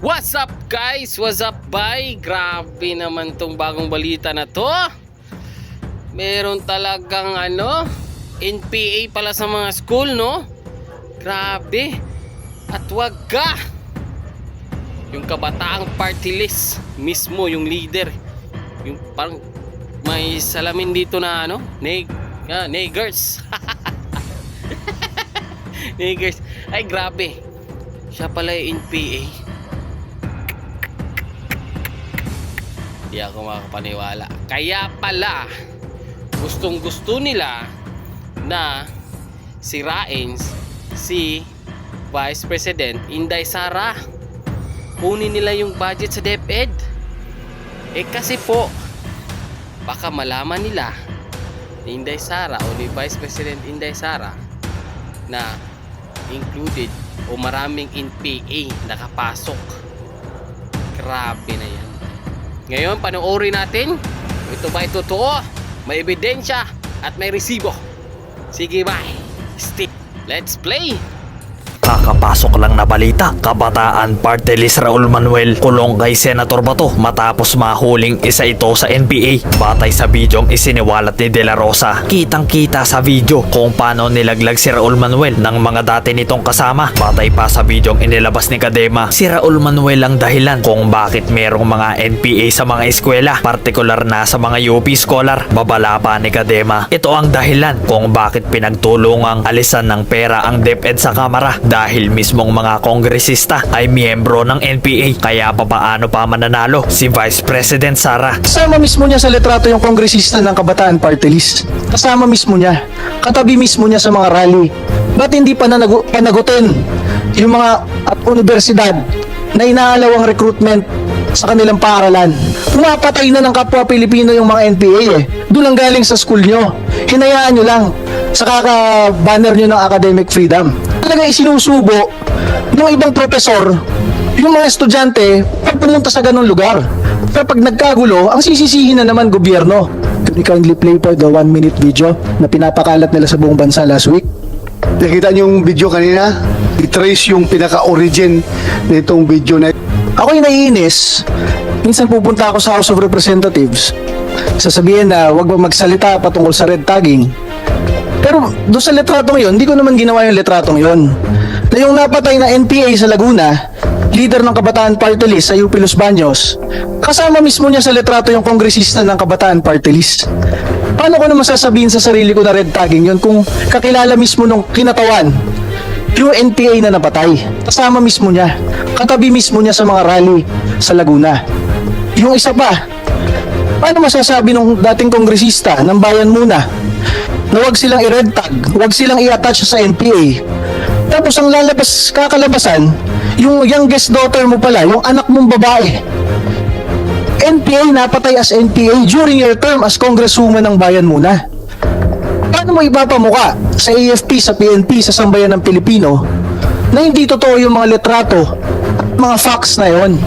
What's up guys? What's up bye? Grabe naman tong bagong balita na to. Meron talagang NPA pala sa mga school, no? Grabe. At wag ka. Yung kabataang party list mismo, yung leader. Yung parang may salamin dito na Negers. Negers. Ay grabe. Siya pala yung NPA. Di ako makakapaniwala. Kaya pala gustong gusto nila na sirain si Vice President Inday Sara. Kunin nila yung budget sa DepEd. Kasi po baka malaman nila ni Inday Sara o ni Vice President Inday Sara na included o maraming NPA nakapasok. Grabe na yan. Ngayon, panoorin natin. Ito ba ito totoo? May ebidensya at may resibo. Sige, bye. Stick. Let's play. Kakapasok lang na balita, Kabataan Party List Raul Manuel kulong kay Senator Bato matapos mahuling isa ito sa NPA. Batay sa bidyong isiniwalat ni De La Rosa, kitang kita sa video kung paano nilaglag si Raul Manuel ng mga dati nitong kasama. Batay pa sa bidyong inilabas ni Kadema, si Raul Manuel ang dahilan kung bakit merong mga NPA sa mga eskwela, partikular na sa mga UP scholar. Babala pa ni Kadema, ito ang dahilan kung bakit pinagtulungang alisan ng pera ang DepEd sa Kamara dahil mismong mga kongresista ay miyembro ng NPA. Kaya papaano pa mananalo si Vice President Sara? Kasama mismo niya sa litrato yung kongresista ng Kabataan Party List. Kasama mismo niya. Katabi mismo niya sa mga rally. Ba't hindi pa panagutin yung mga universidad na inaalaw ang recruitment sa kanilang paaralan? Pumapatay na ng kapwa Pilipino yung mga NPA Doon lang galing sa school nyo. Hinayaan nyo lang sa kaka-banner nyo ng academic freedom. Talaga isinusubo ng ibang profesor yung mga estudyante pag pumunta sa ganung lugar. Pero pag nagkagulo, ang sisisihin na naman gobyerno. Can you kindly play po the 1-minute video na pinapakalat nila sa buong bansa last week? Nakita niyo yung video kanina? I-trace yung pinaka-origin nitong video na. Ako'y naiinis. Minsan pupunta ako sa House of Representatives. Sasabihin na wag ba magsalita patungkol sa red tagging. Pero doon sa litratong yun, hindi ko naman ginawa yung litratong yun. Na yung napatay na NPA sa Laguna, leader ng Kabataan Party List sa UP Los Baños, kasama mismo niya sa litrato yung kongresista ng Kabataan Party List. Paano ko naman sasabihin sa sarili ko na red tagging yun kung kakilala mismo nung kinatawan yung NPA na napatay? Kasama mismo niya, katabi mismo niya sa mga rally sa Laguna. Yung isa pa, paano masasabi nung dating kongresista ng Bayan Muna na wag silang i-red tag, wag silang i-attach sa NPA? Tapos ang kakalabasan, yung youngest daughter mo pala, yung anak mong babae, NPA, napatay as NPA during your term as congresswoman ng Bayan Muna. Paano mo ipapamuka sa AFP, sa PNP, sa Sambayan ng Pilipino na hindi totoo yung mga litrato at mga facts na yon?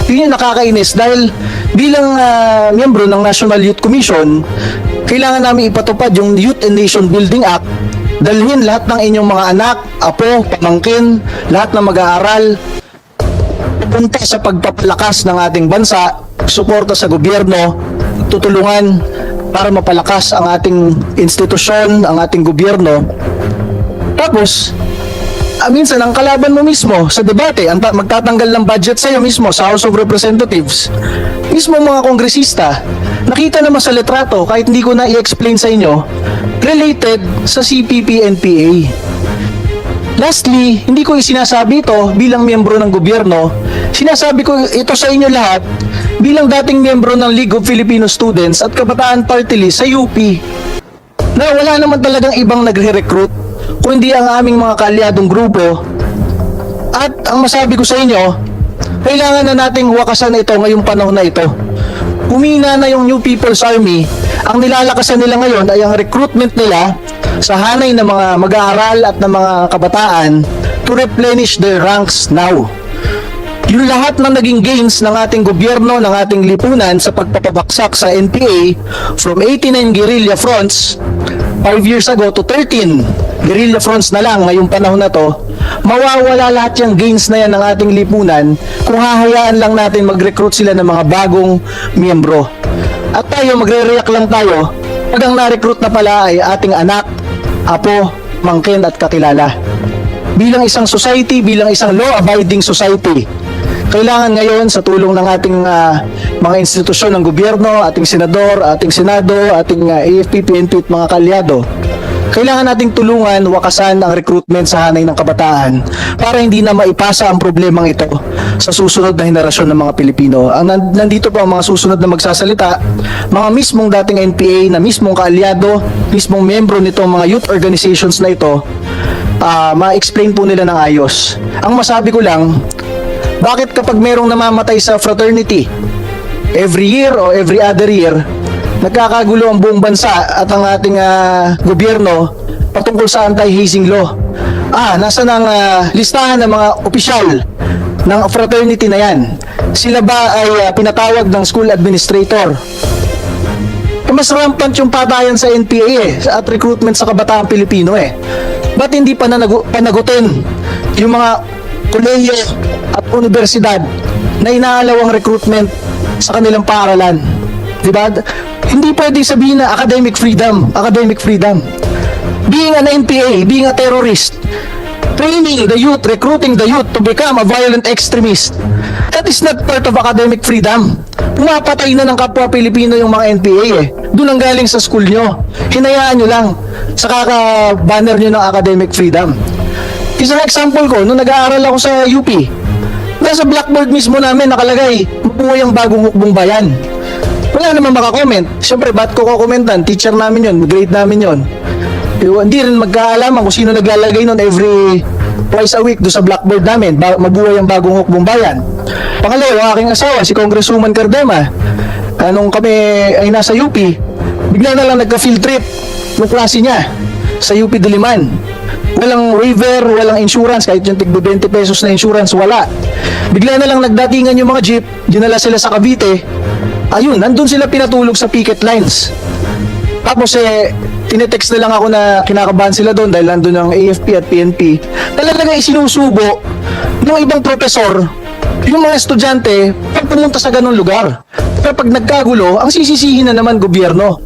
Yun yung nakakainis dahil bilang miyembro ng National Youth Commission, kailangan namin ipatupad yung Youth and Nation Building Act. Dalhin lahat ng inyong mga anak, apo, pamangkin, lahat na mag-aaral pupunta sa pagpapalakas ng ating bansa, suporta sa gobyerno, tutulungan para mapalakas ang ating institusyon, ang ating gobyerno. Tapos minsan ang kalaban mo mismo sa debate, magtatanggal ng budget sa'yo mismo sa House of Representatives, mismo mga kongresista, nakita naman sa litrato, kahit hindi ko na i-explain sa inyo, related sa CPP-NPA. Lastly, hindi ko isinasabi ito bilang miyembro ng gobyerno, sinasabi ko ito sa inyo lahat bilang dating miyembro ng League of Filipino Students at Kabataan Party List sa UP, na wala naman talagang ibang nagre-recruit kundi ang aming mga kaalyadong grupo. At ang masabi ko sa inyo, kailangan na nating wakasan ito ngayong panahon na ito. Humina na yung New People's Army. Ang nilalakasan nila ngayon ay ang recruitment nila sa hanay ng mga mag-aaral at ng mga kabataan to replenish their ranks now. Yung lahat ng naging gains ng ating gobyerno, ng ating lipunan sa pagpapabaksak sa NPA from 89 guerrilla fronts 5 years ago to 13 guerrilla fronts na lang ngayong panahon na to, mawawala lahat yung gains na yan ng ating lipunan kung hahayaan lang natin mag-recruit sila ng mga bagong miyembro. At tayo, magre-react lang tayo pag ang na-recruit na pala ay ating anak, apo, mangkin at kakilala. Bilang isang society, bilang isang law-abiding society, kailangan ngayon sa tulong ng ating mga institusyon ng gobyerno, ating senador, ating senado, ating AFP, PNP at mga kalyado, kailangan nating tulungan wakasan ang recruitment sa hanay ng kabataan para hindi na maipasa ang problemang ito sa susunod na henerasyon ng mga Pilipino. Nandito po ang mga susunod na magsasalita, mga mismong dating NPA na mismong kaalyado, mismong membro nitong mga youth organizations na ito, ma-explain po nila ng ayos. Ang masabi ko lang, bakit kapag merong namamatay sa fraternity, every year o every other year, nagkakagulo ang buong bansa at ang ating gobyerno patungkol sa anti-hazing law? Nasa ng listahan ng mga opisyal ng fraternity na yan. Sila ba ay pinatawag ng school administrator? Mas rampant yung patayan sa NPA at recruitment sa kabataang Pilipino Ba't hindi panagutin yung mga kolehiyo at universidad na inaalaw ang recruitment sa kanilang paaralan? Diba? Hindi pwede sabihin na academic freedom. Being an NPA, being a terrorist, training the youth, recruiting the youth to become a violent extremist, that is not part of academic freedom. Pumapatay na ng kapwa Pilipino yung mga NPA Doon ang galing sa school nyo. Hinayaan nyo lang sa kaka-banner nyo ng academic freedom. Isang example ko, nung nag-aaral ako sa UP, nasa blackboard mismo namin nakalagay, mabuhay ang bagong hukbong bayan. Wala naman makakomment. Siyempre, ba't ko kukomentan? Teacher namin yon, grade namin yon. Hindi rin magkaalaman kung sino naglalagay nun every twice a week doon sa blackboard namin, mabuhay ang bagong hukbong bayan. Pangalawa, yung aking asawa, si Congresswoman Cardema, nung kami ay nasa UP, bigla na lang nagka-field trip ng klase niya sa UP Diliman. Walang waiver, walang insurance, kahit yung tigbo 20 pesos na insurance, wala. Bigla na lang nagdatingan yung mga jeep, dinala sila sa Cavite. Ayun, nandun sila pinatulog sa picket lines. Tapos tinetext na lang ako na kinakabahan sila doon dahil nandun ang AFP at PNP. Talaga isinusubo ng ibang profesor yung mga estudyante pag pumunta sa ganung lugar. Pero pag nagkagulo, ang sisisihin na naman gobyerno.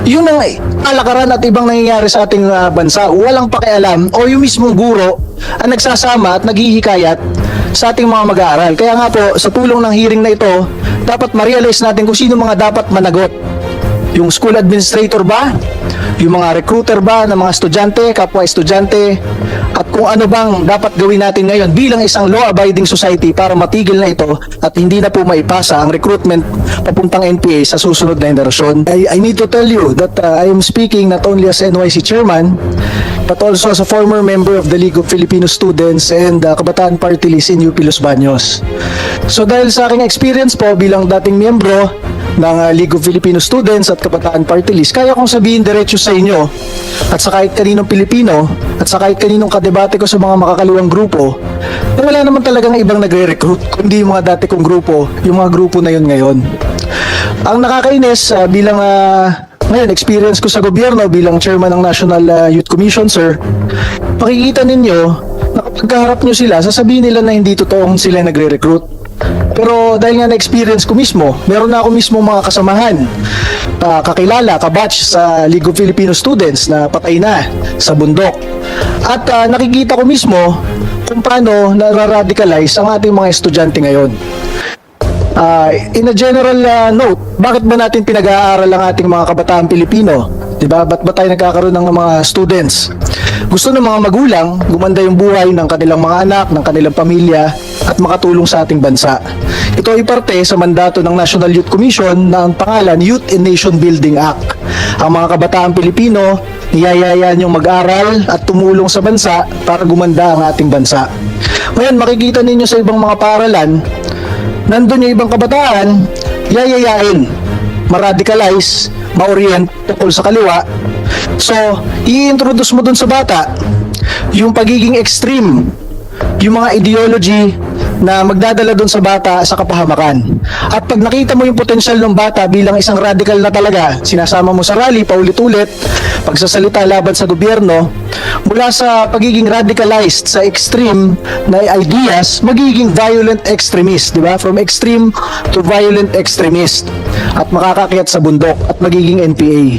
Yun ang kalakaran at ibang nangyayari sa ating bansa. Walang pakialam o yung mismong guro ang nagsasama at naghihikayat sa ating mga mag-aaral. Kaya nga po, sa tulong ng hearing na ito, dapat ma-realize natin kung sino mga dapat managot. Yung school administrator ba? Yung mga recruiter ba ng mga estudyante, kapwa estudyante? At kung ano bang dapat gawin natin ngayon bilang isang law-abiding society para matigil na ito at hindi na po maipasa ang recruitment papuntang NPA sa susunod na henerasyon. I need to tell you that I am speaking not only as NYC chairman but also as a former member of the League of Filipino Students and Kabataan Party List in UP Los Baños. So dahil sa aking experience po bilang dating miyembro ng League of Filipino Students at Kabataan Party List, kaya kong sabihin diretso sa inyo at sa kahit kaninong Pilipino at sa kahit kaninong kadebate ko sa mga makakaliwang grupo na wala naman talagang ibang nagre-recruit kundi yung mga dati kong grupo, yung mga grupo na yun ngayon. Ang nakakainis bilang ngayon experience ko sa gobyerno bilang chairman ng National Youth Commission, sir, makikita ninyo na kapag kaharap nyo sila, sasabihin nila na hindi totoong sila nagre-recruit. Pero dahil nga na-experience ko mismo, meron na ako mismo mga kasamahan, kakilala, kabatch sa League of Filipino Students na patay na sa bundok. At nakikita ko mismo kung paano nararadicalize ang ating mga estudyante ngayon. In a general note, bakit ba natin pinag-aaral ang ating mga kabataan Pilipino? Diba? Ba't ba tayo nagkakaroon ng mga students? Gusto ng mga magulang gumanda yung buhay ng kanilang mga anak, ng kanilang pamilya at makatulong sa ating bansa. Ito ay parte sa mandato ng National Youth Commission na ang pangalan Youth and Nation Building Act. Ang mga kabataan Pilipino, niyayayaan yung mag-aral at tumulong sa bansa para gumanda ang ating bansa. Ngayon, makikita ninyo sa ibang mga paaralan, nandun yung ibang kabataan, yayayain, ma-radicalize, ma-orient tungkol sa kaliwa. So, i-introduce mo dun sa bata yung pagiging extreme, yung mga ideology na magdadala dun sa bata sa kapahamakan. At pag nakita mo yung potensyal ng bata bilang isang radical na talaga, sinasama mo sa rally, paulit-ulit, pagsasalita laban sa gobyerno, mula sa pagiging radicalized sa extreme na ideas, magiging violent extremist, di ba? From extreme to violent extremist, at makakakyat sa bundok at magiging NPA.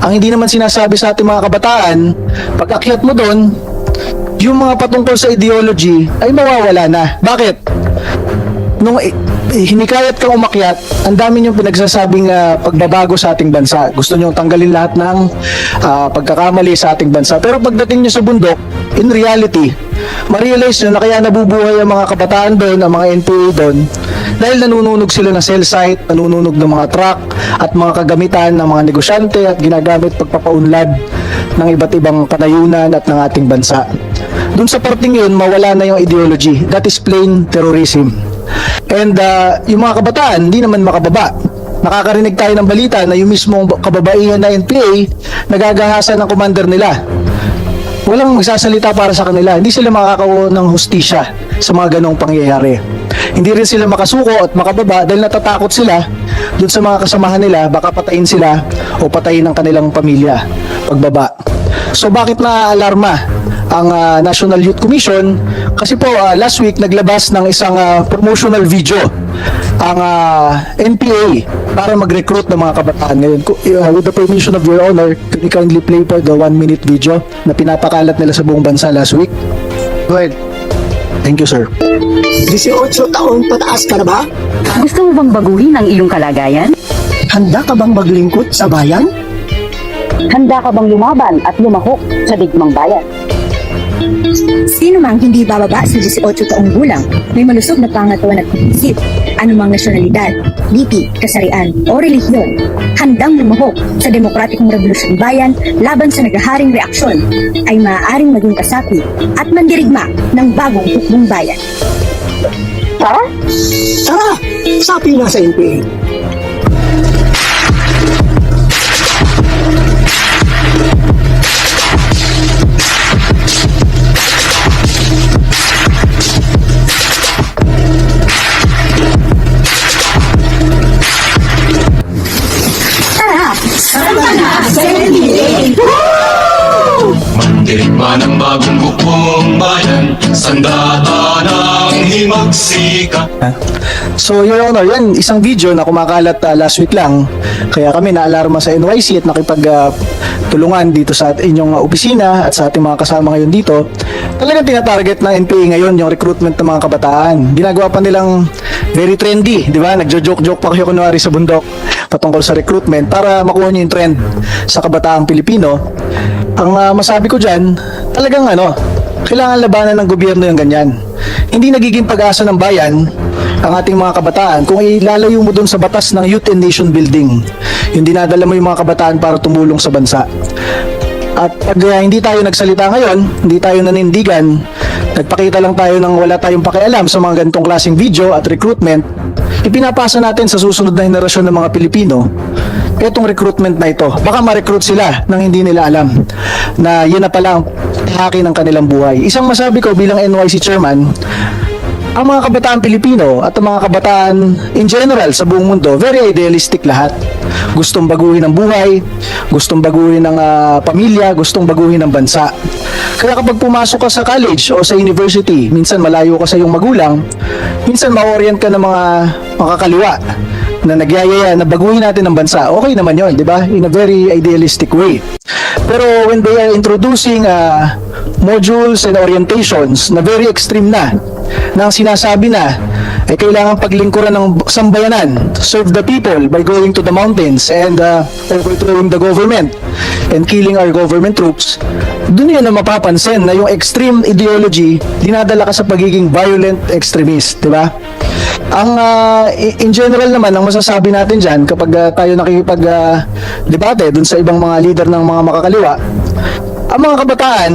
Ang hindi naman sinasabi sa ating mga kabataan, pag akyat mo doon, yung mga patungkol sa ideology ay mawawala na. Bakit? Nung hinikayat kang umakyat, ang dami niyong pinagsasabing pagbabago sa ating bansa. Gusto niyong tanggalin lahat ng pagkakamali sa ating bansa. Pero pagdating niyo sa bundok, in reality, ma-realize niyo na kaya nabubuhay ang mga kabataan doon, ang mga NPA doon, dahil nanununog sila ng cell site, nanununog ng mga truck at mga kagamitan ng mga negosyante at ginagamit pagpapaunlad ng iba't ibang panayunan at ng ating bansa. Doon sa parting yun, mawala na yung ideology. That is plain terrorism. And yung mga kabataan, hindi naman makababa. Nakakarinig tayo ng balita na yung mismong kababaihan na NPA, nagagahasan ng commander nila. Walang magsasalita para sa kanila. Hindi sila makakakuha ng hustisya sa mga ganong pangyayari. Hindi rin sila makasuko at makababa dahil natatakot sila dun sa mga kasamahan nila, baka patayin sila o patayin ng kanilang pamilya pagbaba. So bakit na-alarma ang National Youth Commission? Kasi po last week naglabas ng isang promotional video ang NPA para mag-recruit ng mga kabataan ngayon. With the permission of your honor, can you kindly play po the 1-minute video na pinapakalat nila sa buong bansa last week? Go ahead. Thank you, sir. 18 taong pataas ka na ba? Gusto mo bang baguhin ang iyong kalagayan? Handa ka bang maglingkod sa bayan? Handa ka bang lumaban at lumahok sa digmang bayan? Sino mang hindi bababa sa 18 taong gulang, may malusog na pangatawan at pag-isip, anumang nasyonalidad, lipi, kasarian o relihiyon, handang lumahok sa demokratikong revolusyon bayan laban sa naghaharing reaksyon, ay maaaring maging kasapi at mandirigma ng bagong hukbong bayan. Tara! Tara! Sapi na sa NPA. Mandirigma ng bagong hukbong bayan, sandata ng himagsika. So, Your Honor, yan isang video na kumakalat last week lang. Kaya kami naalarma sa NYC at nakipag-tulungan dito sa inyong opisina at sa ating mga kasama ngayon dito. Talagang tinatarget ng NPA ngayon yung recruitment ng mga kabataan. Ginagawa pa nilang very trendy, di ba? Nagjo-joke-joke pa kayo kunwari sa bundok patungkol sa recruitment para makuha nyo yung trend sa kabataang Pilipino. Ang masabi ko dyan, talagang kailangan labanan ng gobyerno yung ganyan. Hindi nagiging pag-asa ng bayan ang ating mga kabataan kung ilalayo mo dun sa batas ng Youth and Nation Building. Yung dinadala mo yung mga kabataan para tumulong sa bansa. At pag hindi tayo nagsalita ngayon, hindi tayo nanindigan, nagpakita lang tayo ng wala tayong pakialam sa mga ganitong klaseng video at recruitment, ipinapasa natin sa susunod na henerasyon ng mga Pilipino etong recruitment na ito. Baka ma-recruit sila nang hindi nila alam na yun na pala ang haki ng kanilang buhay. Isang masabi ko bilang NYC chairman, ang mga kabataan Pilipino at ang mga kabataan in general sa buong mundo, very idealistic lahat. Gustong baguhin ang buhay, gustong baguhin ang pamilya, gustong baguhin ang bansa. Kaya kapag pumasok ka sa college o sa university, minsan malayo ka sa iyong magulang, minsan ma-orient ka ng mga makakaliwa na nagyayaya na baguhin natin ang bansa. Okay naman yun, di ba? In a very idealistic way. Pero when they are introducing modules and orientations na very extreme na ang sinasabi na ay kailangan paglingkuran ng sambayanan to serve the people by going to the mountains and overthrowing the government and killing our government troops, doon yun na mapapansin na yung extreme ideology dinadala ka sa pagiging violent extremist, di ba? Ang in general naman, ang masasabi natin dyan kapag tayo nakikipag-debate dun sa ibang mga leader ng mga makakaliwa, ang mga kabataan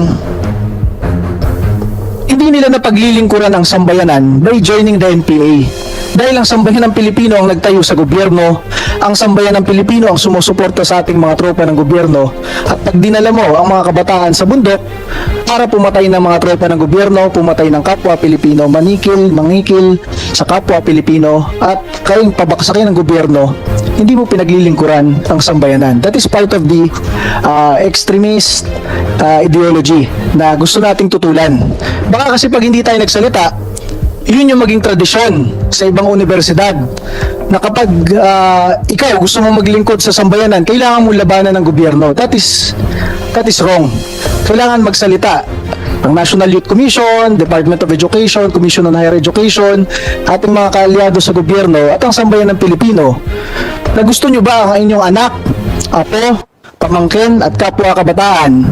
hindi nila napaglilingkuran ang sambayanan by joining the NPA. Dahil ang sambayan ng Pilipino ang nagtayo sa gobyerno, ang sambayan ng Pilipino ang sumusuporta sa ating mga tropa ng gobyerno, at pag dinala mo ang mga kabataan sa bundok, para pumatay ng mga tropa ng gobyerno, pumatay ng kapwa Pilipino, mangikil sa kapwa Pilipino, at kayong pabaksakin ng gobyerno, hindi mo pinaglilingkuran ang sambayanan. That is part of the extremist ideology na gusto nating tutulan. Baka kasi pag hindi tayo nagsalita, yun yung maging tradisyon sa ibang universidad na kapag ikaw gusto mo maglingkod sa sambayanan, kailangan mo labanan ng gobyerno. That is wrong. Kailangan magsalita ang National Youth Commission, Department of Education, Commission on Higher Education, ating mga kaalyado sa gobyerno at ang sambayan ng Pilipino na gusto nyo ba ang inyong anak, apo, pamangkin at kapwa kabataan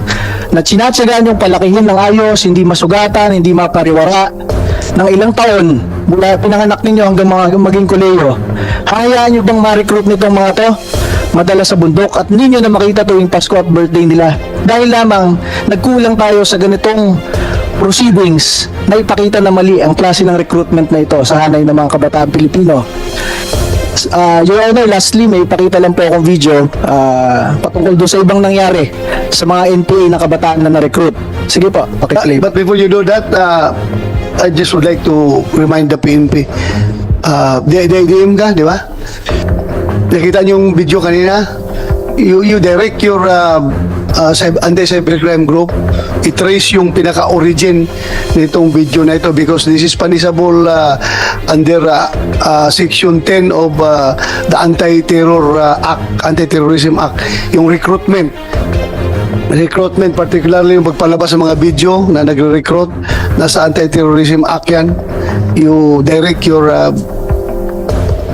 na sinatsagaan yung palakihin ng ayos, hindi masugatan, hindi mapariwara ng ilang taon mula pinanganak ninyo hanggang maging koleyo. Hayaan nyo bang ma-recruit nitong mga to? Madala sa bundok at ninyo na makita tuwing Pasko at birthday nila. Dahil lamang nagkulang tayo sa ganitong proceedings na ipakita na mali ang klase ng recruitment na ito sa hanay ng mga kabataan Pilipino. Your Honor, lastly, may ipakita lang po akong video patungkol doon sa ibang nangyari sa mga NPA na kabataan na na-recruit. Sige po, pakiplay. But before you do that, I just would like to remind the PNP. DIM ka, di ba? Nakita niyo yung video kanina? You direct your anti-cybercrime group, i-trace yung pinaka-origin nitong video na ito because this is punishable under Section 10 of the Anti-Terrorism Act, yung recruitment, particularly yung pagpalabas ng mga video na nagre-recruit, nasa Anti-Terrorism Act yan. You direct your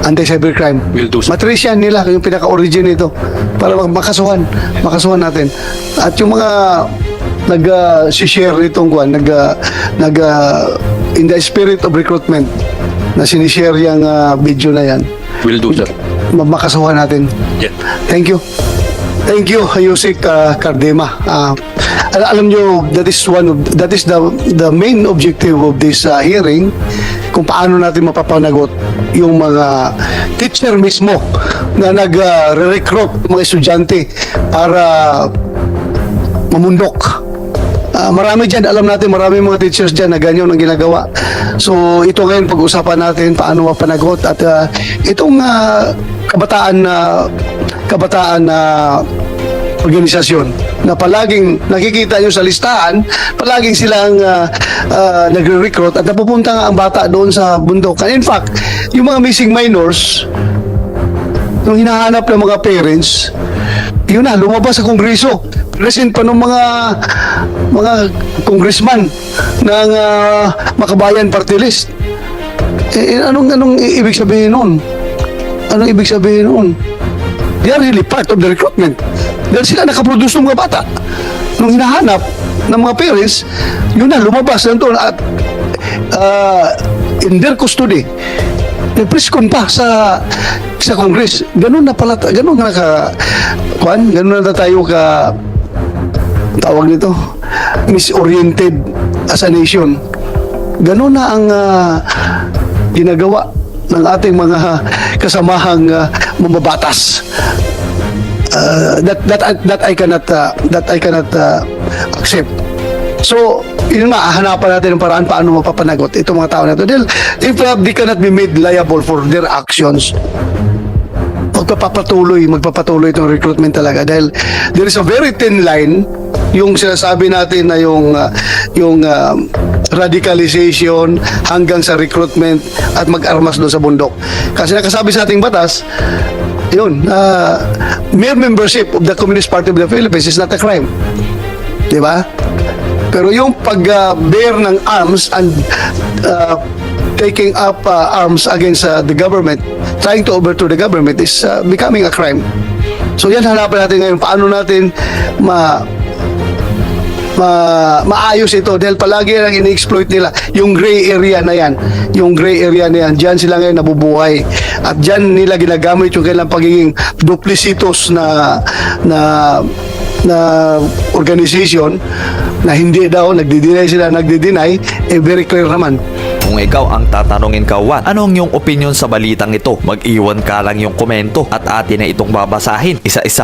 anti-cybercrime. Will do so. Matrace yan nila yung pinaka-origin nito para makasuhan natin. At yung mga nag-share nitong kuwan, in the spirit of recruitment na sinishare yung video na yan, Will do, sir. makasuhan natin. Yeah. Thank you. Thank you, Yusik Cardema. Alam nyo, that is the main objective of this hearing, kung paano natin mapapanagot yung mga teacher mismo na nag-recruit mga estudyante para mamundok. Marami dyan, alam natin, marami mga teachers dyan na ganyan ang ginagawa. So, ito ngayon pag-usapan natin paano mapanagot at itong kabataan na organisasyon na palaging nakikita nyo sa listahan, palaging silang nagre-recruit at napupunta nga ang bata doon sa bundok. And in fact, yung mga missing minors, nung hinahanap ng mga parents, yun na, lumabas sa kongreso. Present pa ng mga congressman ng Makabayan Party List. Anong ibig sabihin nun? Anong ibig sabihin nun? They are really part of the recruitment. Dahil sila nakaproduce ng mga bata. Nung hinahanap ng mga parents, yun na, lumabas na doon at in their custody. Nag-preskon pa sa Congress. Ganun na pala, ganun na tayo tawag nito, misoriented as a nation. Ganun na ang ginagawa ng ating mga kasamahang mambabatas. That I cannot accept. So, yun nga, hanapan natin ng paraan paano mapapanagot itong mga tao na ito. Dahil if they cannot be made liable for their actions, magpapatuloy itong recruitment talaga. Dahil there is a very thin line, yung sinasabi natin na yung radicalization hanggang sa recruitment at mag-armas doon sa bundok. Kasi nakasabi sa ating batas, yun, mere membership of the Communist Party of the Philippines is not a crime. Di ba? Pero yung pag-bear ng arms and taking up arms against the government, trying to overthrow the government is becoming a crime. So yan, hanapan natin ngayon paano natin maayos ito dahil palagi lang ini-exploit nila yung gray area na yan. Diyan sila ngayon nabubuhay at diyan nila ginagamit yung kailang pagiging duplicitos na organization na hindi daw nagdi-deny, very clear naman. Kung ikaw ang tatanungin kawan, anong yung opinion sa balitang ito? Mag-iwan ka lang yung komento at atin na itong babasahin isa-isa.